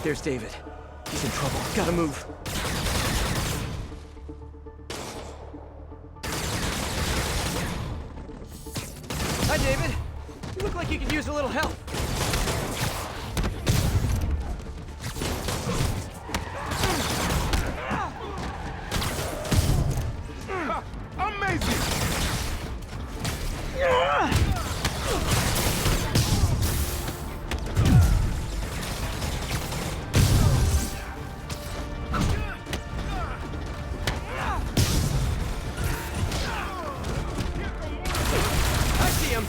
There's David. He's in trouble. Gotta move. Hi, David. You look like you could use a little help. Amazing! I see him.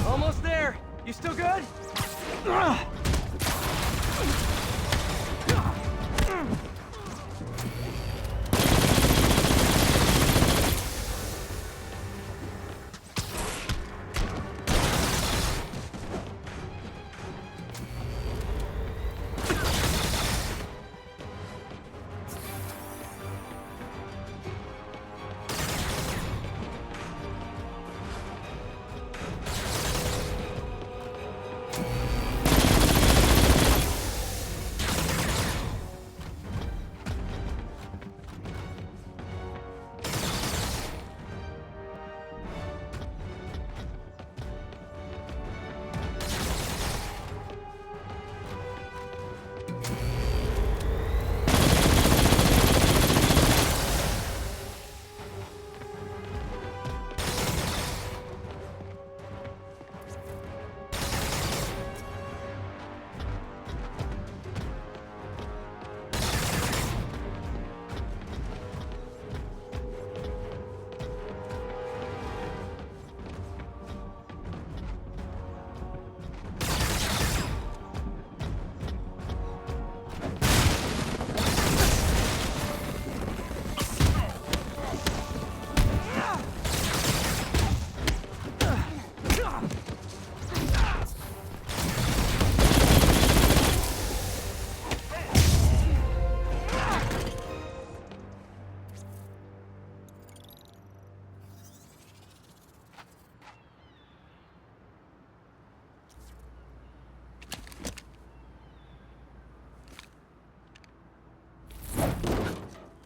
Almost there. You still good?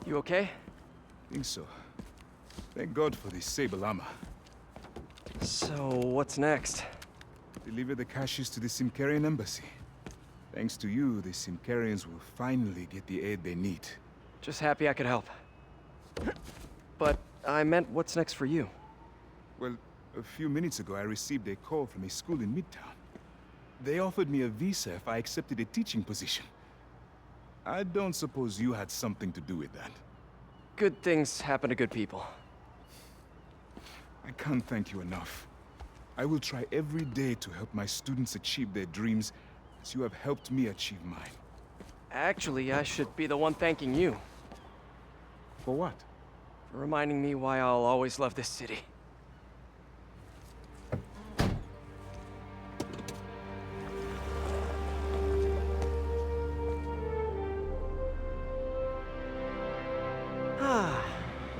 You okay? Think so. Thank God for this sable armor. So, what's next? Deliver the caches to the Simkarian embassy. Thanks to you, the Simkarians will finally get the aid they need. Just happy I could help. But I meant what's next for you? Well, a few minutes ago I received a call from a school in Midtown. They offered me a visa if I accepted a teaching position. I don't suppose you had something to do with that. Good things happen to good people. I can't thank you enough. I will try every day to help my students achieve their dreams as you have helped me achieve mine. Actually, I should be the one thanking you. For what? For reminding me why I'll always love this city.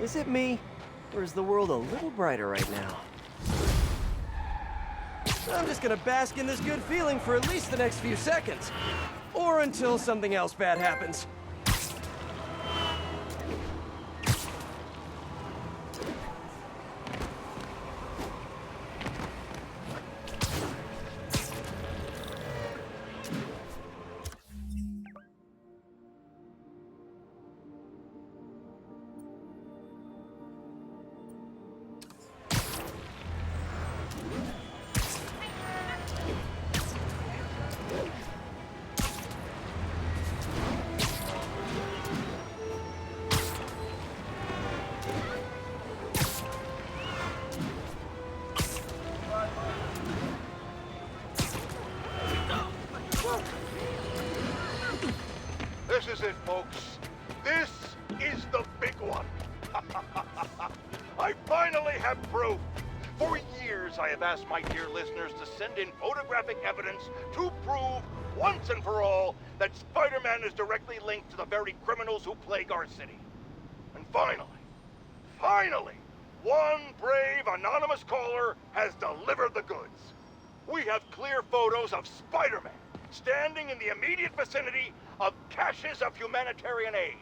Is it me? Or is the world a little brighter right now? I'm just gonna bask in this good feeling for at least the next few seconds. Or until something else bad happens. is it, folks. This is the big one. I finally have proof. For years, I have asked my dear listeners to send in photographic evidence to prove, once and for all, that Spider-Man is directly linked to the very criminals who plague our city. And finally, one brave anonymous caller has delivered the goods. We have clear photos of Spider-Man standing in the immediate vicinity of caches of humanitarian aid.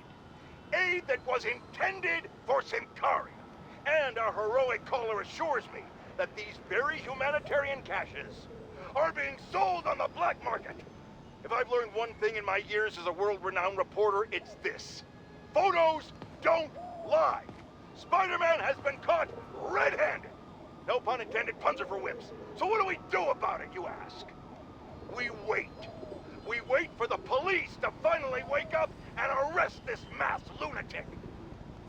Aid that was intended for Symkaria. And our heroic caller assures me that these very humanitarian caches are being sold on the black market. If I've learned one thing in my years as a world-renowned reporter, it's this. Photos don't lie. Spider-Man has been caught red-handed. No pun intended, puns are for whips. So what do we do about it, you ask? We wait. We wait for the police to finally wake up and arrest this mass lunatic.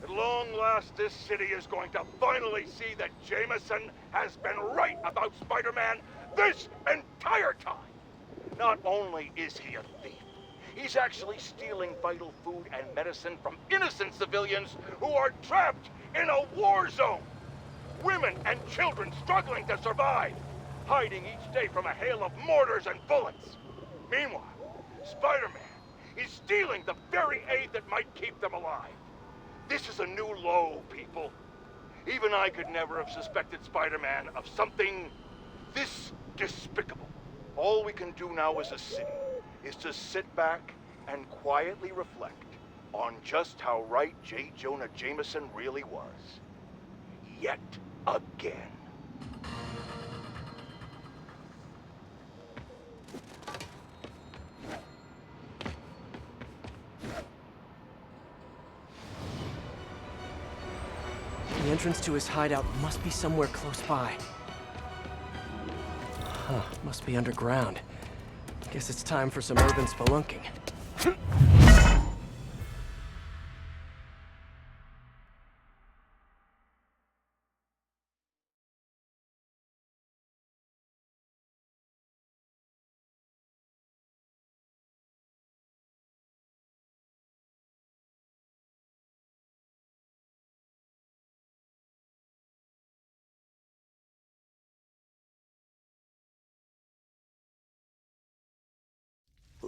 At long last, this city is going to finally see that Jameson has been right about Spider-Man this entire time. Not only is he a thief, he's actually stealing vital food and medicine from innocent civilians who are trapped in a war zone. Women and children struggling to survive, hiding each day from a hail of mortars and bullets. Meanwhile, Spider-Man is stealing the very aid that might keep them alive. This is a new low, people. Even I could never have suspected Spider-Man of something this despicable. All we can do now as a city is to sit back and quietly reflect on just how right J. Jonah Jameson really was. Yet again. The entrance to his hideout must be somewhere close by. Huh, must be underground. Guess it's time for some urban spelunking.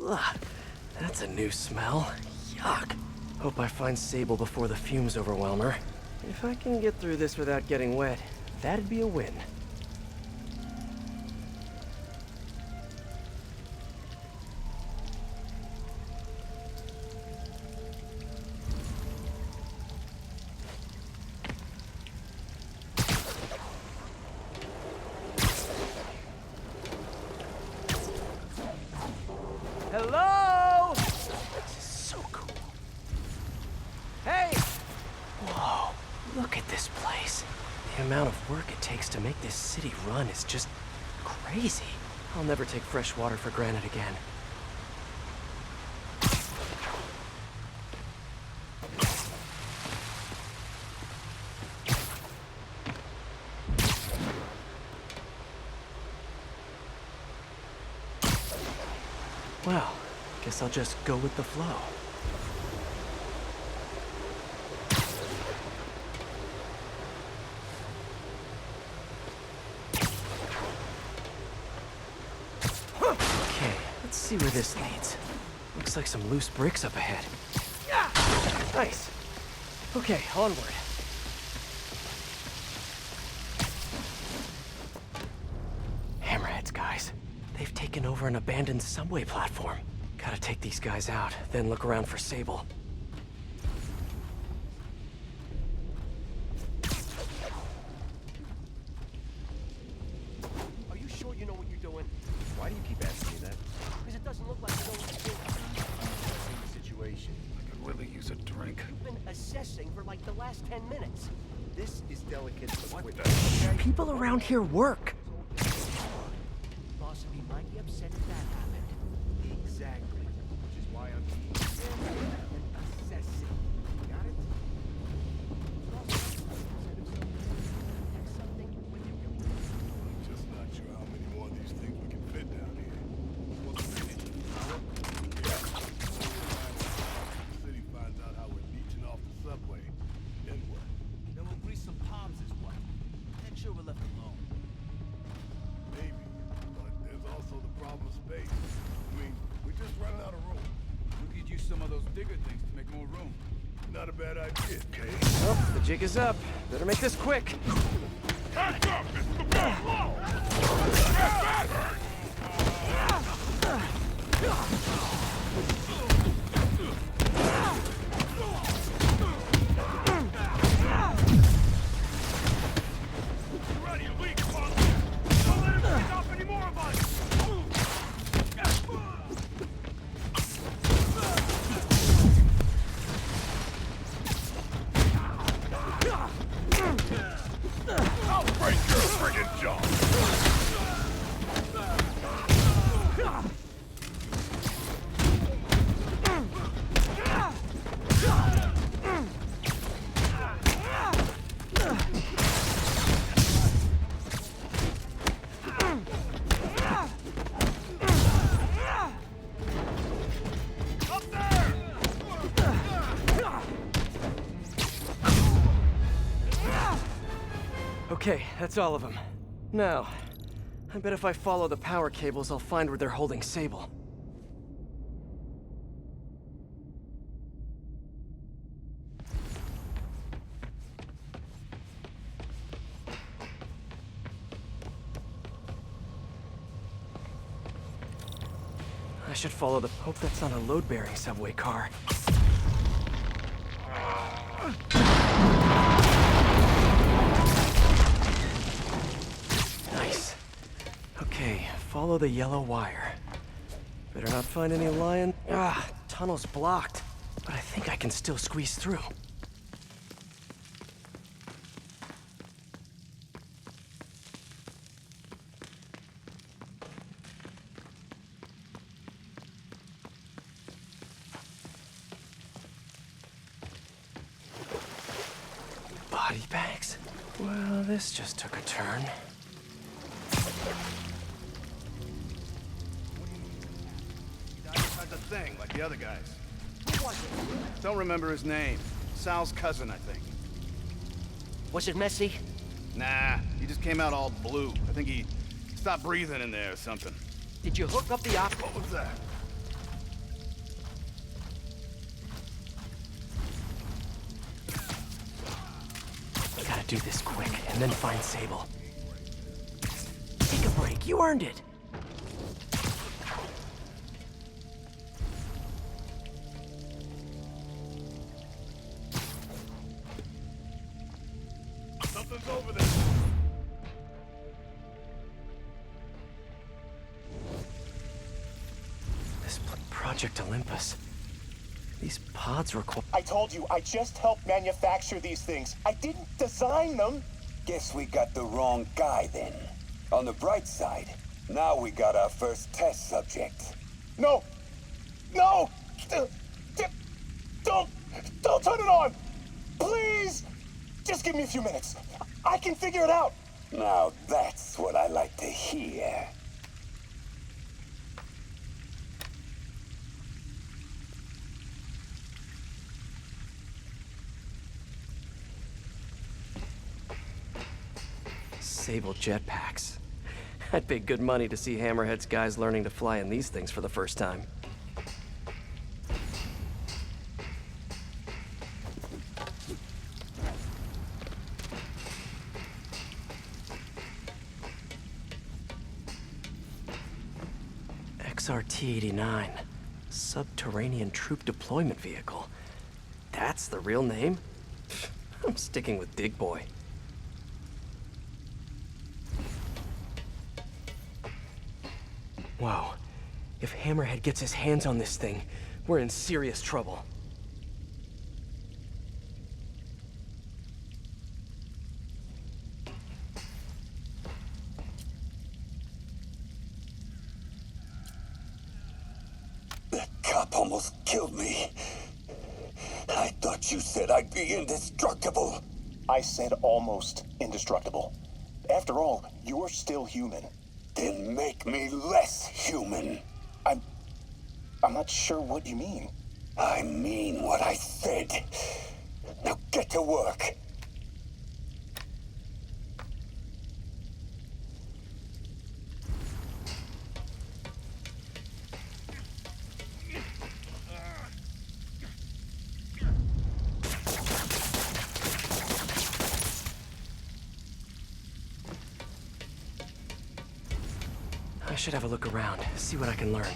Ugh, that's a new smell. Yuck. Hope I find Sable before the fumes overwhelm her. If I can get through this without getting wet, that'd be a win. Hello? This is so cool. Hey! Whoa, look at this place. The amount of work it takes to make this city run is just crazy. I'll never take fresh water for granted again. Well, guess I'll just go with the flow. Okay, let's see where this leads. Looks like some loose bricks up ahead. Yeah! Nice. Okay, onward. Hammerheads, guys. They've taken over an abandoned subway platform. Gotta take these guys out, then look around for Sable. Are you sure you know what you're doing? Why do you keep asking me that? Because it doesn't look like you know what you're doing. Assessing the situation. I could really use a drink. You've been assessing for like the last 10 minutes. This is delicate liquid. People around here work. Boss would be mighty upset if that happened. Exactly. Which is why I'm being assessing. Got it? Something when you really I'm just not sure how many more of these things we can fit down here. bigger things to make more room. Not a bad idea, Kay. Oh, the jig is up. Better make this quick. Hands up! It's the ball low! Ready, weak, punk! Don't let him pick off any more of us! I'll break your friggin' jaw! Up there! Okay, that's all of them. Now, I bet if I follow the power cables, I'll find where they're holding Sable. I should follow the... Hope that's not a load-bearing subway car. Nice. Okay, follow the yellow wire. Better not find any lion... Ah, tunnel's blocked. But I think I can still squeeze through. Body bags? Well, this just took a turn. Had the thing, like the other guys. Who was it? Don't remember his name. Sal's cousin, I think. Was it messy? Nah, he just came out all blue. I think he stopped breathing in there or something. Did you hook up the op? What was that? Gotta do this quick, and then find Sable. Take a break, you earned it! Something's over there. This Project Olympus. These pods require... I told you, I just helped manufacture these things. I didn't design them. Guess we got the wrong guy then. On the bright side, now we got our first test subject. No! No! Don't turn it on! Please! Just give me a few minutes. I can figure it out. Now that's what I like to hear. Sable jetpacks. I'd pay good money to see Hammerhead's guys learning to fly in these things for the first time. XRT-89. Subterranean Troop Deployment Vehicle. That's the real name? I'm sticking with Dig Boy. Whoa. If Hammerhead gets his hands on this thing, we're in serious trouble. That cop almost killed me. I thought you said I'd be indestructible. I said almost indestructible. After all, you're still human. Then make me less human. I'm not sure what you mean. I mean what I said. Now get to work. should have a look around, see what I can learn.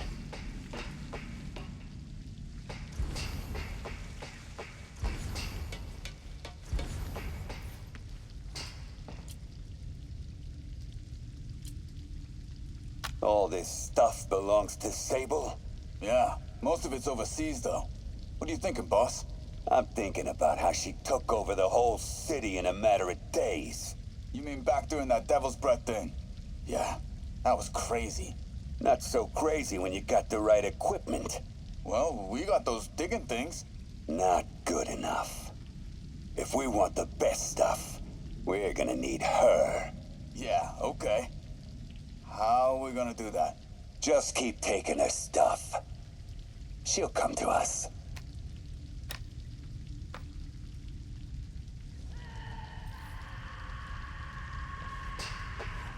All this stuff belongs to Sable? Yeah, most of it's overseas, though. What are you thinking, boss? I'm thinking about how she took over the whole city in a matter of days. You mean back during that Devil's Breath thing? Yeah, that was crazy. Not so crazy when you got the right equipment. Well, we got those digging things. Not good enough. If we want the best stuff, we're gonna need her. Yeah, okay. How are we gonna do that? Just keep taking her stuff. She'll come to us.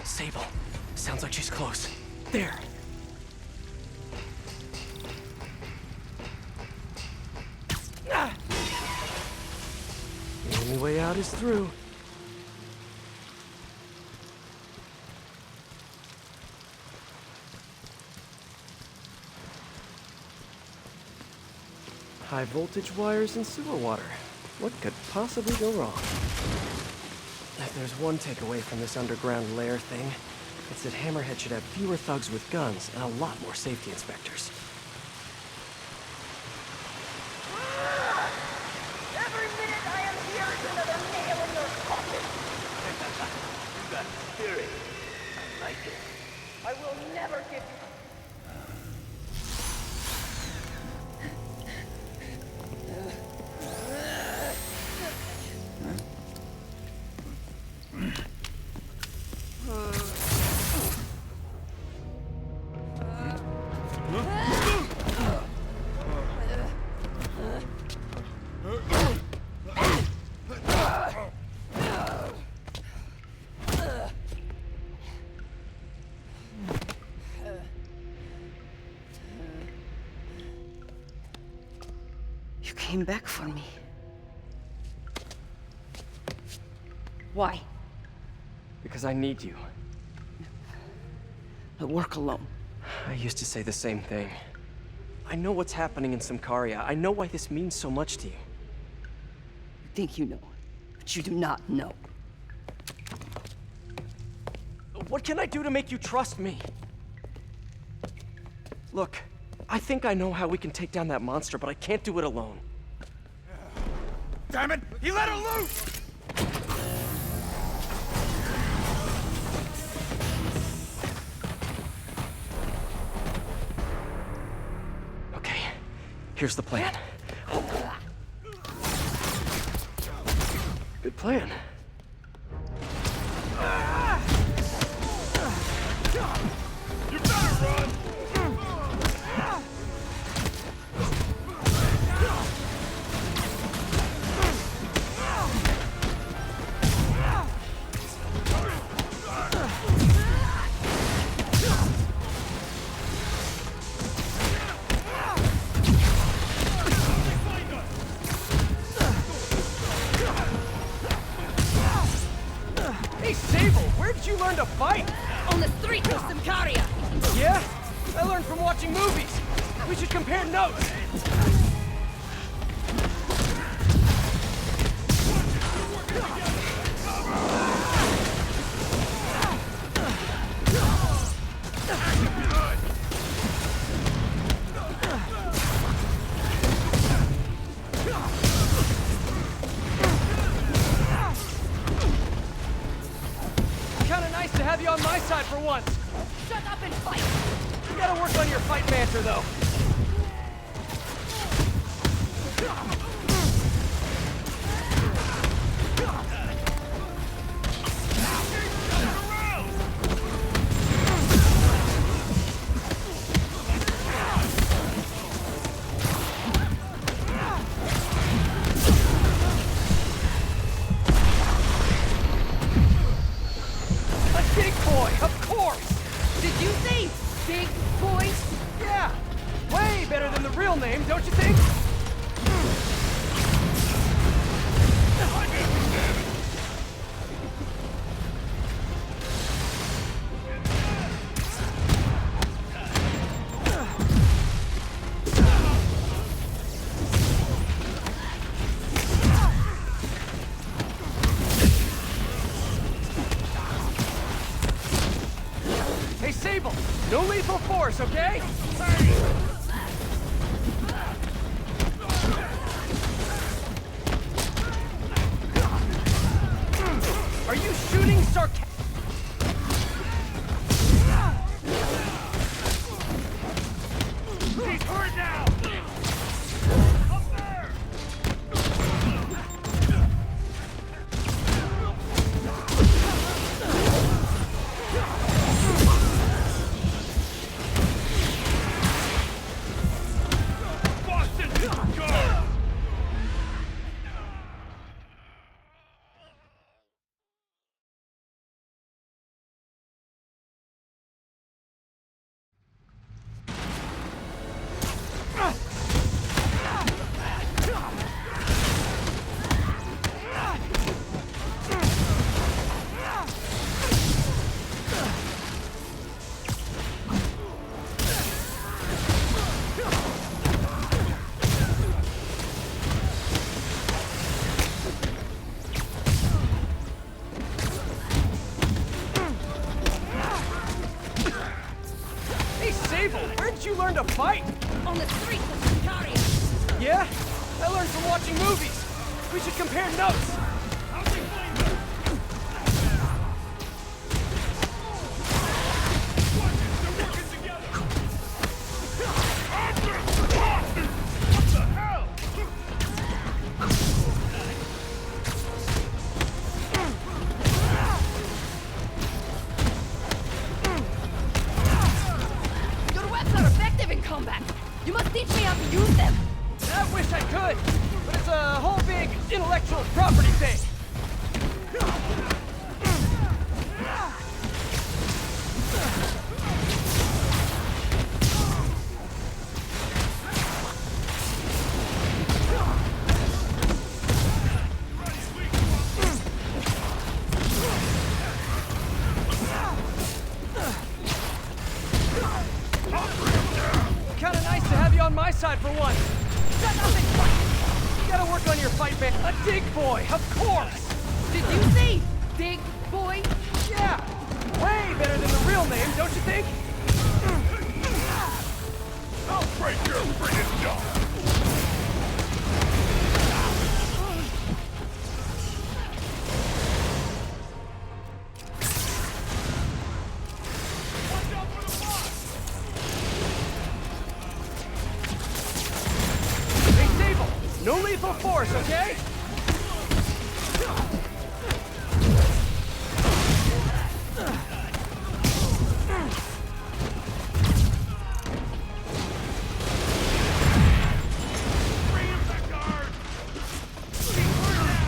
Sable. Sounds like she's close. There. Ah! The only way out is through. High voltage wires and sewer water. What could possibly go wrong? If there's one takeaway from this underground lair thing, it's that Hammerhead should have fewer thugs with guns and a lot more safety inspectors. Every minute I am here is another nail in your coffin. You got spirit. I like it. I will never give you. You came back for me. Why? Because I need you. I work alone. I used to say the same thing. I know what's happening in Symkaria. I know why this means so much to you. You think you know, but you do not know. What can I do to make you trust me? Look, I think I know how we can take down that monster, but I can't do it alone. Damn it! He let her loose! Okay, here's the plan. Good plan. You better run! Hey, Sable, where did you learn to fight? On the streets of Symkaria! Yeah? I learned from watching movies. We should compare notes. Kinda nice to have you on my side for once. Shut up and fight! You gotta work on your fight banter, though. A big boy, of course! Did you say big boys? Yeah! Way better than the real name, don't you think? force, okay? Are you shooting sarcastic? He's hurt now! Up there! Boston! Go! Hey, Sable, where did you learn to fight? On the streets of Sicaria. Yeah? I learned from watching movies. We should compare notes. Your webs are effective in combat. You must teach me how to use them. I wish I could, but it's a whole big intellectual property thing. Kinda nice to have you on my side for once. Shut up and fight. You gotta work on your fight, man. A dig boy, of course. Did you say big boy? Yeah, way better than the real name, don't you think? I'll break your friggin' jaw! Watch out for the boss! Hey, Sable, no lethal force, okay? Bring him back, guard! He's hurt now!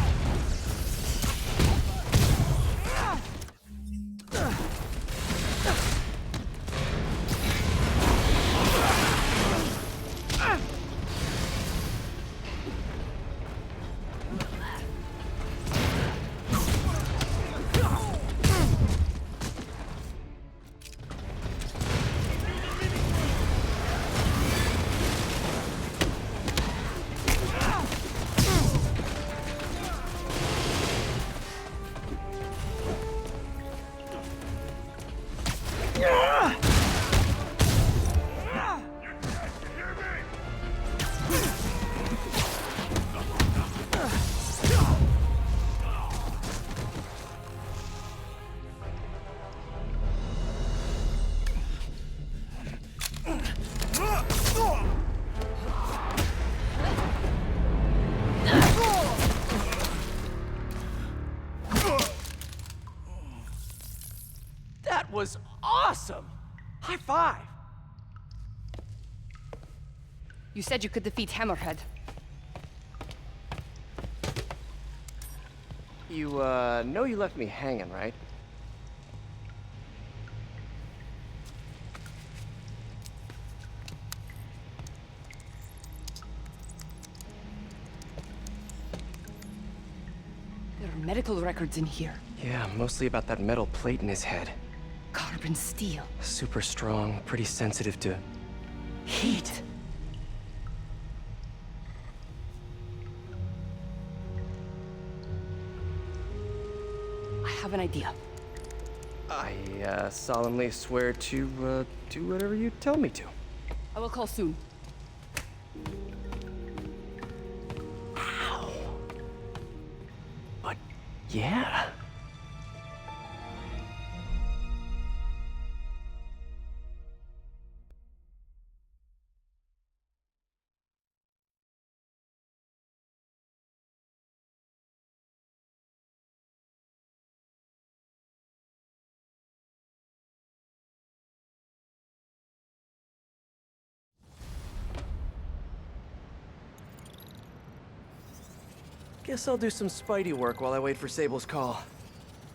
That was awesome! High five! You said you could defeat Hammerhead. You, know you left me hanging, right? There are medical records in here. Yeah, mostly about that metal plate in his head. Carbon steel. Super strong, pretty sensitive to Heat. I have an idea. I solemnly swear to do whatever you tell me to. I will call soon. Ow. But yeah. Guess I'll do some Spidey work while I wait for Sable's call.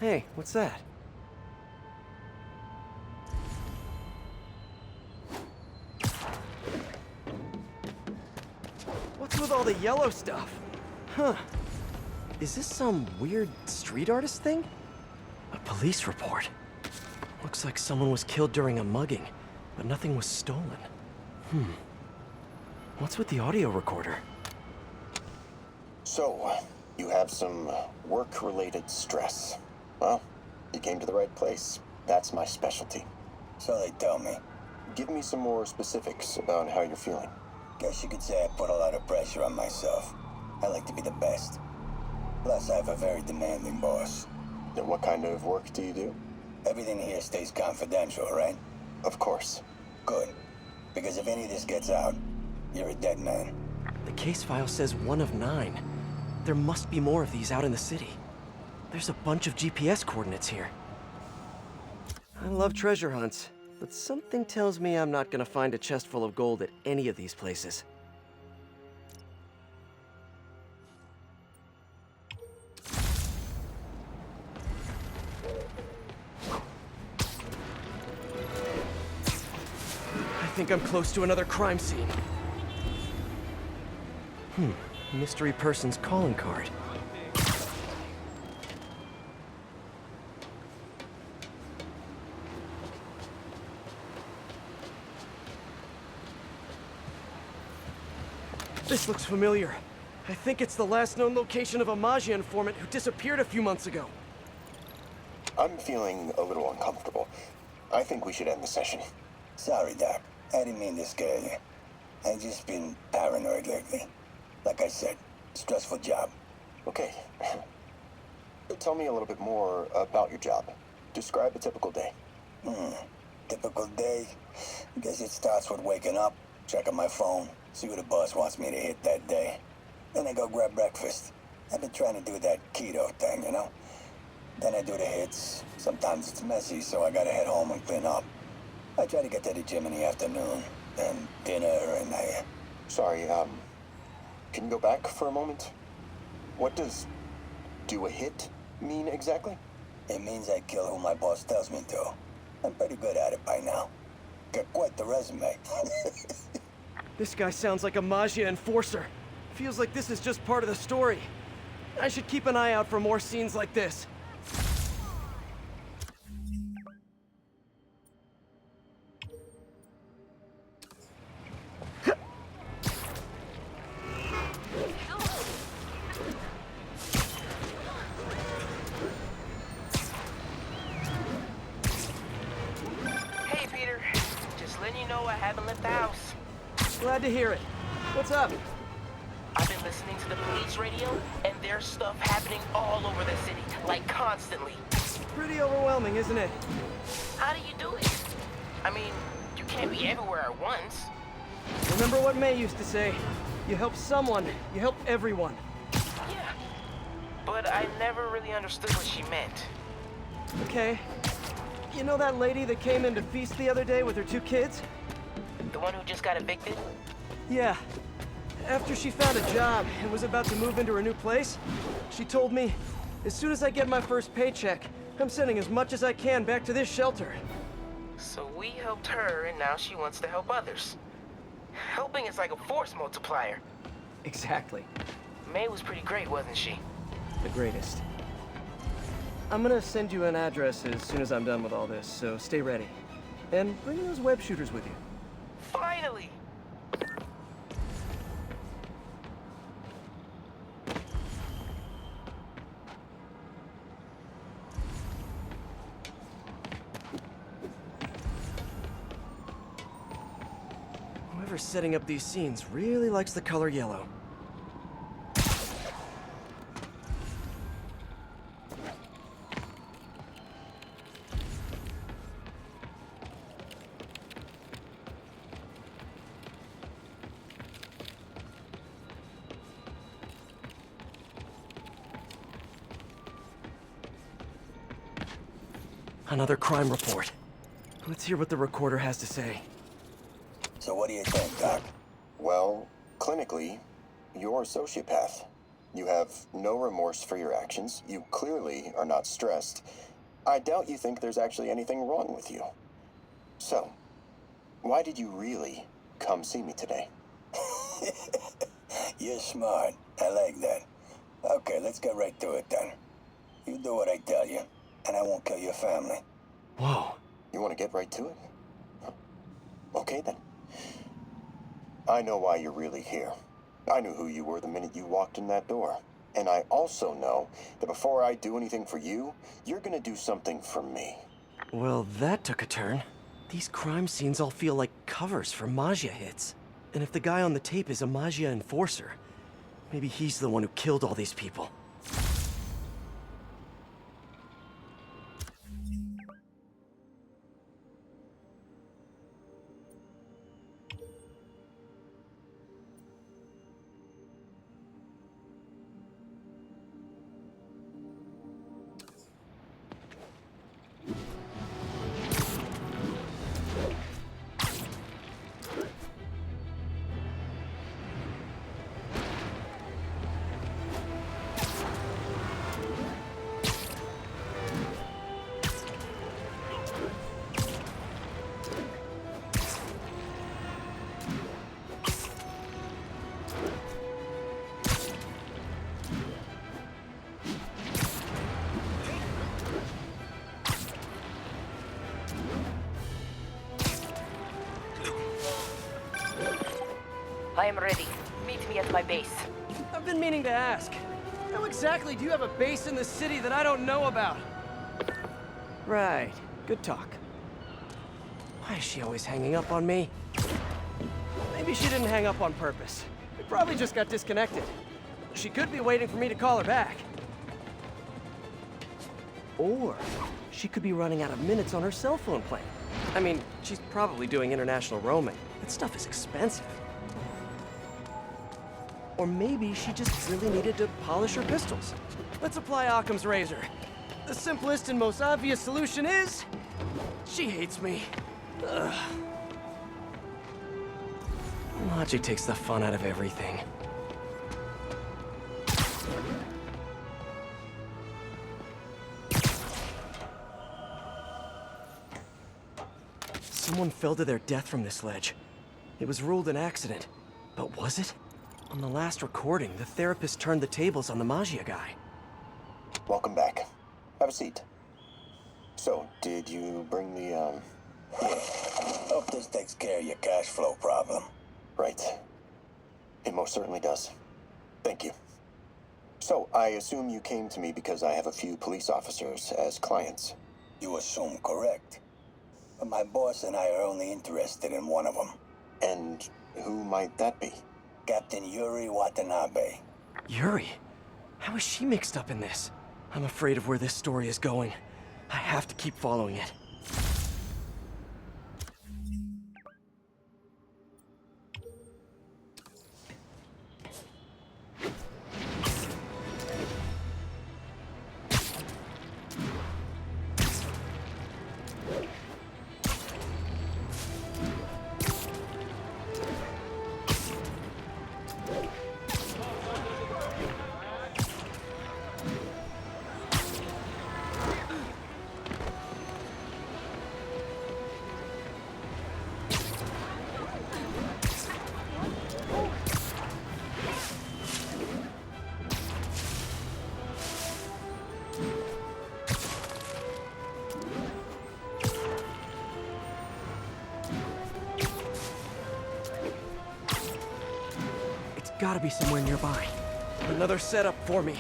Hey, what's that? What's with all the yellow stuff? Huh. Is this some weird street artist thing? A police report. Looks like someone was killed during a mugging, but nothing was stolen. What's with the audio recorder? So, you have some work-related stress. Well, you came to the right place. That's my specialty. So they tell me. Give me some more specifics about how you're feeling. Guess you could say I put a lot of pressure on myself. I like to be the best. Plus, I have a very demanding boss. And what kind of work do you do? Everything here stays confidential, right? Of course. Good. Because if any of this gets out, you're a dead man. The case file says 1 of 9. There must be more of these out in the city. There's a bunch of GPS coordinates here. I love treasure hunts, but something tells me I'm not gonna find a chest full of gold at any of these places. I think I'm close to another crime scene. Mystery person's calling card. This looks familiar. I think it's the last known location of a Maggia informant who disappeared a few months ago. I'm feeling a little uncomfortable. I think we should end the session. Sorry, Doc. I didn't mean to scare you. I've just been paranoid lately. Like I said, stressful job. Okay. Tell me a little bit more about your job. Describe a typical day. Typical day? Guess it starts with waking up, checking my phone, see what the boss wants me to hit that day. Then I go grab breakfast. I've been trying to do that keto thing, you know? Then I do the hits. Sometimes it's messy, so I gotta head home and clean up. I try to get to the gym in the afternoon, then dinner, and Sorry, can you go back for a moment? What does do a hit mean exactly? It means I kill who my boss tells me to. I'm pretty good at it by now. Got quite the resume. This guy sounds like a Maggia enforcer. Feels like this is just part of the story. I should keep an eye out for more scenes like this. Hey, Peter. Just letting you know I haven't left the house. Glad to hear it. What's up? I've been listening to the police radio, and there's stuff happening all over the city, like constantly. Pretty overwhelming, isn't it? How do you do it? I mean, you can't be everywhere at once. Remember what May used to say? You help someone, you help everyone. Yeah. But I never really understood what she meant. Okay. You know that lady that came in to feast the other day with her 2 kids? The one who just got evicted? Yeah. After she found a job and was about to move into her new place, she told me, as soon as I get my first paycheck, I'm sending as much as I can back to this shelter. So we helped her, and now she wants to help others. Helping is like a force multiplier. Exactly. May was pretty great, wasn't she? The greatest. I'm gonna send you an address as soon as I'm done with all this, so stay ready. And bring those web shooters with you. Finally! Whoever's setting up these scenes really likes the color yellow. Another crime report. Let's hear what the recorder has to say. So what do you think, Doc? Well, clinically, you're a sociopath. You have no remorse for your actions. You clearly are not stressed. I doubt you think there's actually anything wrong with you. So, why did you really come see me today? You're smart. I like that. Okay, let's get right to it then. You do what I tell you, and I won't kill your family. Whoa. You want to get right to it? Okay then. I know why you're really here. I knew who you were the minute you walked in that door. And I also know that before I do anything for you, you're gonna do something for me. Well, that took a turn. These crime scenes all feel like covers for Maggia hits. And if the guy on the tape is a Maggia enforcer, maybe he's the one who killed all these people. I am ready. Meet me at my base. I've been meaning to ask. How exactly do you have a base in the city that I don't know about? Right. Good talk. Why is she always hanging up on me? Maybe she didn't hang up on purpose. We probably just got disconnected. She could be waiting for me to call her back. Or she could be running out of minutes on her cell phone plan. I mean, she's probably doing international roaming. That stuff is expensive. Or maybe she just really needed to polish her pistols. Let's apply Occam's razor. The simplest and most obvious solution is... she hates me. Ugh. Logic takes the fun out of everything. Someone fell to their death from this ledge. It was ruled an accident. But was it? On the last recording, the therapist turned the tables on the Maggia guy. Welcome back. Have a seat. So, did you bring the, Hope this takes care of your cash flow problem. Right. It most certainly does. Thank you. So, I assume you came to me because I have a few police officers as clients. You assume correct. But my boss and I are only interested in one of them. And who might that be? Captain Yuri Watanabe. Yuri? How is she mixed up in this? I'm afraid of where this story is going. I have to keep following it. Gotta be somewhere nearby. Another setup for me.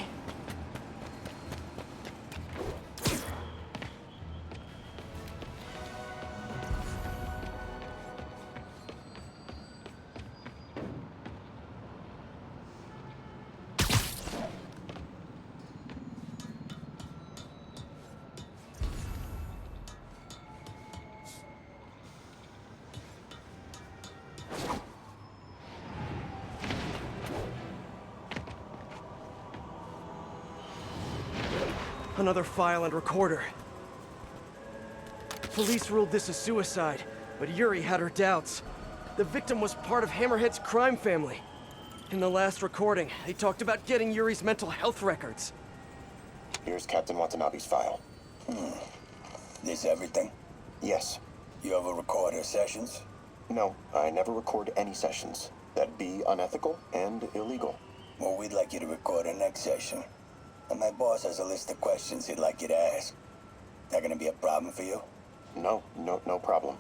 Another file and recorder. Police ruled this a suicide, but Yuri had her doubts. The victim was part of Hammerhead's crime family. In the last recording, they talked about getting Yuri's mental health records. Here's Captain Watanabe's file. This everything? Yes. You ever record her sessions? No, I never record any sessions. That'd be unethical and illegal. Well, we'd like you to record our next session. And my boss has a list of questions he'd like you to ask. That gonna be a problem for you? No problem.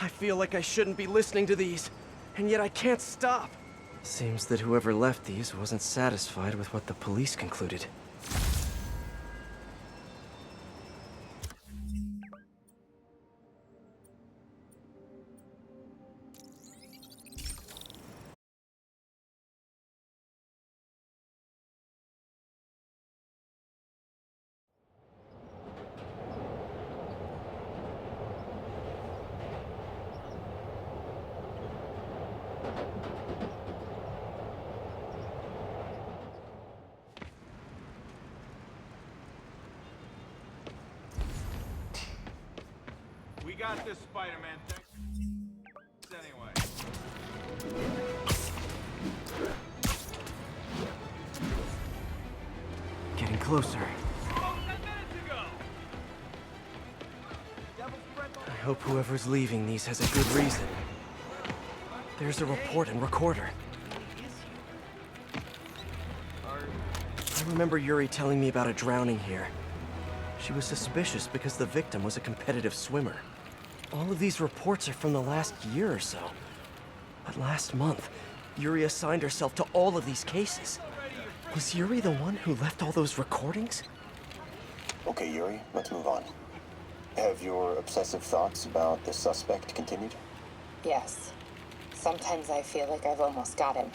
I feel like I shouldn't be listening to these, and yet I can't stop. Seems that whoever left these wasn't satisfied with what the police concluded. We got this, Spider-Man. Thanks anyway. Getting closer. I hope whoever's leaving these has a good reason. There's a report and recorder. I remember Yuri telling me about a drowning here. She was suspicious because the victim was a competitive swimmer. All of these reports are from the last year or so. But last month, Yuri assigned herself to all of these cases. Was Yuri the one who left all those recordings? Okay, Yuri, let's move on. Have your obsessive thoughts about the suspect continued? Yes. Sometimes I feel like I've almost got him.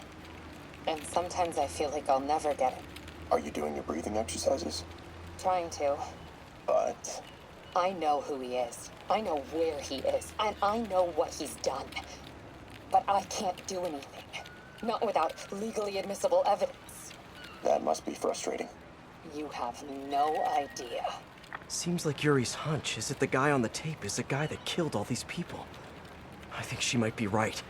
And sometimes I feel like I'll never get him. Are you doing your breathing exercises? Trying to. But... I know who he is. I know where he is. And I know what he's done. But I can't do anything. Not without legally admissible evidence. That must be frustrating. You have no idea. Seems like Yuri's hunch is that the guy on the tape is the guy that killed all these people. I think she might be right.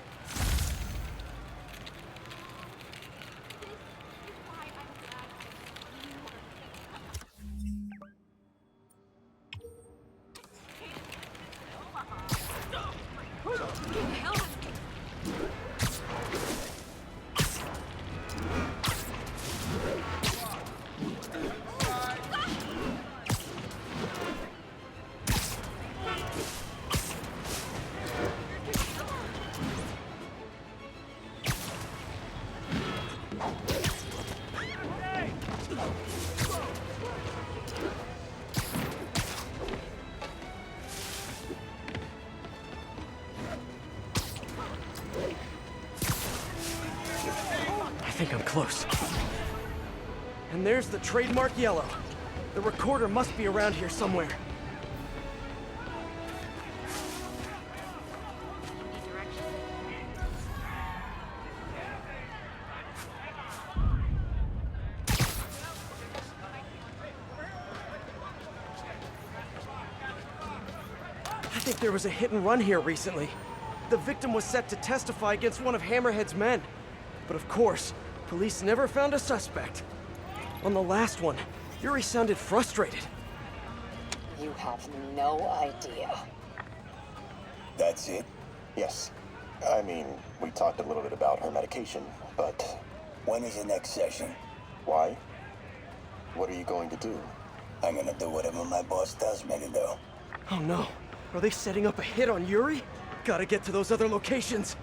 I think I'm close. And there's the trademark yellow. The recorder must be around here somewhere. I think there was a hit and run here recently. The victim was set to testify against one of Hammerhead's men. But of course, police never found a suspect. On the last one, Yuri sounded frustrated. You have no idea. That's it? Yes. I mean, we talked a little bit about her medication, but... When is the next session? Why? What are you going to do? I'm gonna do whatever my boss tells me to do. Oh no. Are they setting up a hit on Yuri? Gotta get to those other locations.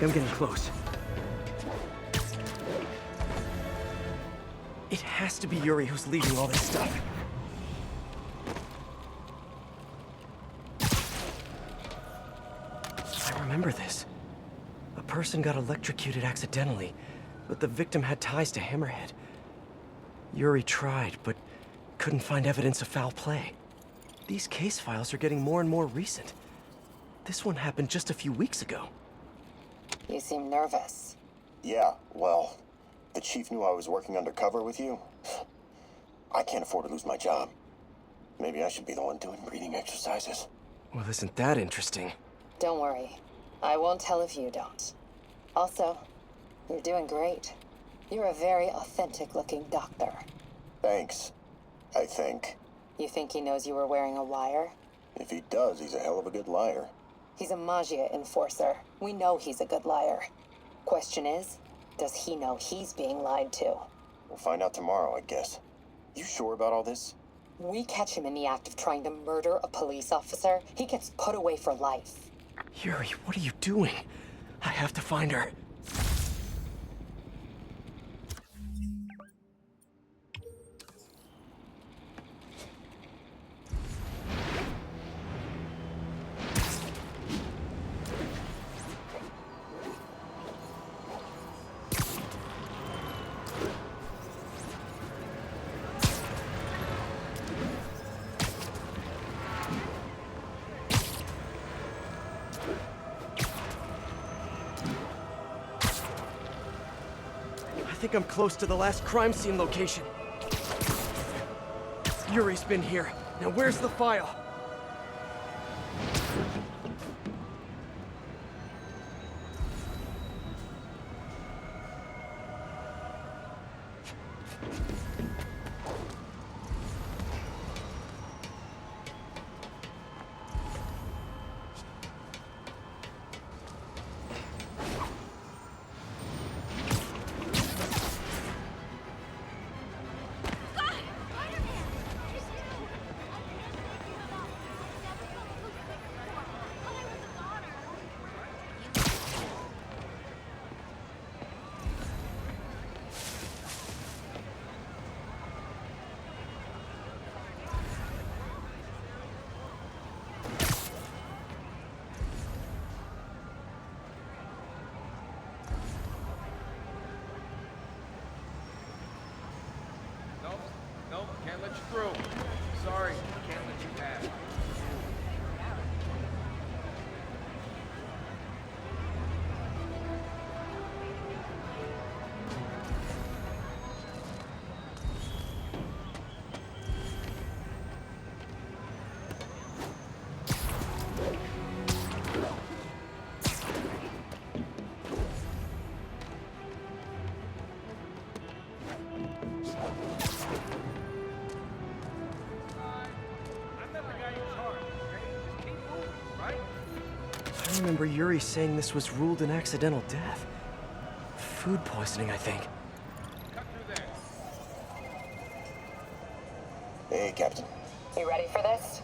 I'm getting close. It has to be Yuri who's leading all this stuff. I remember this. A person got electrocuted accidentally, but the victim had ties to Hammerhead. Yuri tried, but couldn't find evidence of foul play. These case files are getting more and more recent. This one happened just a few weeks ago. You seem nervous. Yeah, well, the chief knew I was working undercover with you. I can't afford to lose my job. Maybe I should be the one doing breathing exercises. Well, isn't that interesting? Don't worry. I won't tell if you don't. Also, you're doing great. You're a very authentic-looking doctor. Thanks, I think. You think he knows you were wearing a wire? If he does, he's a hell of a good liar. He's a Magia enforcer. We know he's a good liar. Question is, does he know he's being lied to? We'll find out tomorrow, I guess. You sure about all this? We catch him in the act of trying to murder a police officer, he gets put away for life. Yuri, what are you doing? I have to find her. I think I'm close to the last crime scene location. Yuri's been here. Now where's the file? Nope, can't let you through. Sorry, can't let you pass. I remember Yuri saying this was ruled an accidental death. Food poisoning, I think. Cut through there. Hey, Captain. You ready for this?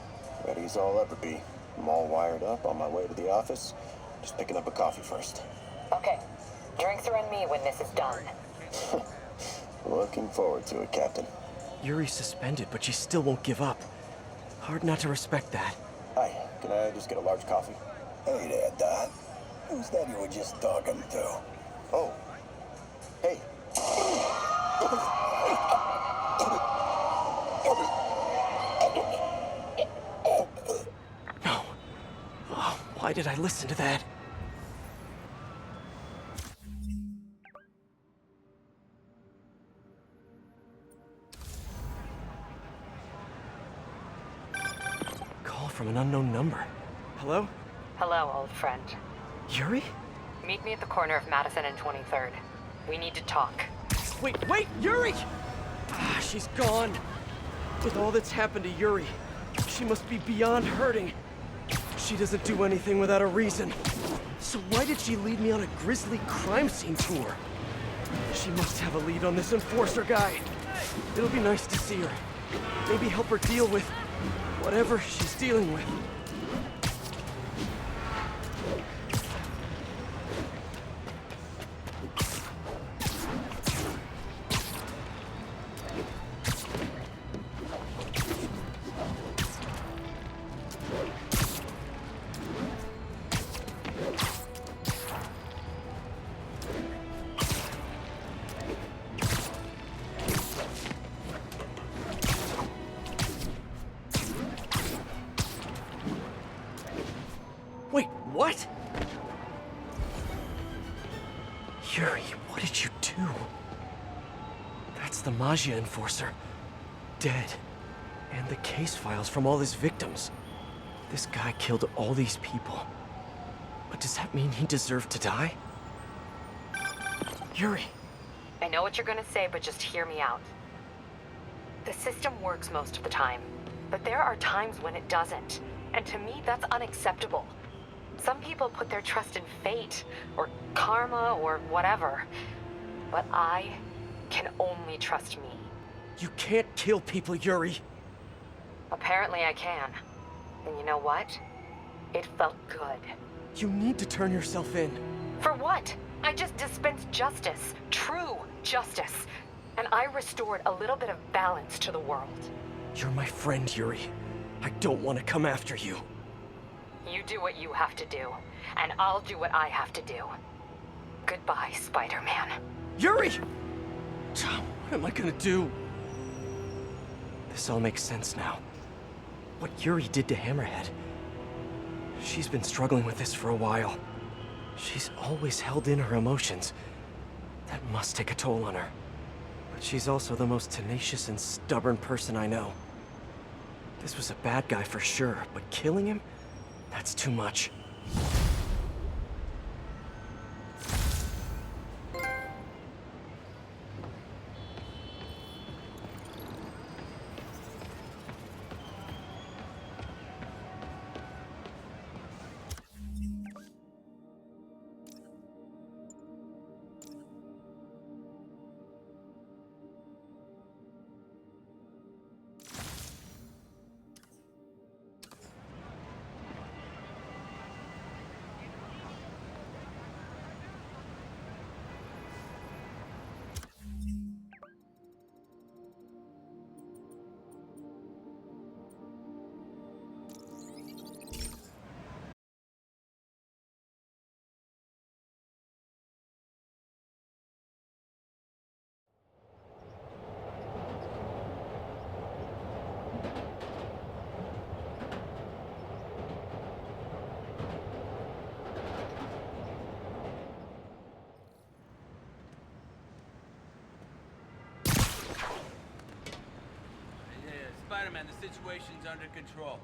Ready as I'll ever be. I'm all wired up, on my way to the office. Just picking up a coffee first. Okay. Drinks are on me when this is done. Looking forward to it, Captain. Yuri's suspended, but she still won't give up. Hard not to respect that. Hi, can I just get a large coffee? Hey there, Dot. Who's that you were just talking to? Oh. Hey. No. Oh, why did I listen to that? Call from an unknown number. Hello? Hello, old friend. Yuri? Meet me at the corner of Madison and 23rd. We need to talk. Wait, Yuri! Ah, she's gone. With all that's happened to Yuri, she must be beyond hurting. She doesn't do anything without a reason. So why did she lead me on a grisly crime scene tour? She must have a lead on this enforcer guy. It'll be nice to see her. Maybe help her deal with whatever she's dealing with. What? Yuri, what did you do? That's the Maggia enforcer. Dead. And the case files from all his victims. This guy killed all these people. But does that mean he deserved to die? Yuri! I know what you're gonna say, but just hear me out. The system works most of the time, but there are times when it doesn't. And to me, that's unacceptable. Some people put their trust in fate, or karma, or whatever. But I can only trust me. You can't kill people, Yuri! Apparently I can. And you know what? It felt good. You need to turn yourself in. For what? I just dispensed justice. True justice. And I restored a little bit of balance to the world. You're my friend, Yuri. I don't want to come after you. You do what you have to do, and I'll do what I have to do. Goodbye, Spider-Man. Yuri! What am I gonna do? This all makes sense now. What Yuri did to Hammerhead. She's been struggling with this for a while. She's always held in her emotions. That must take a toll on her. But she's also the most tenacious and stubborn person I know. This was a bad guy for sure, but killing him? That's too much. Spider-Man, the situation's under control.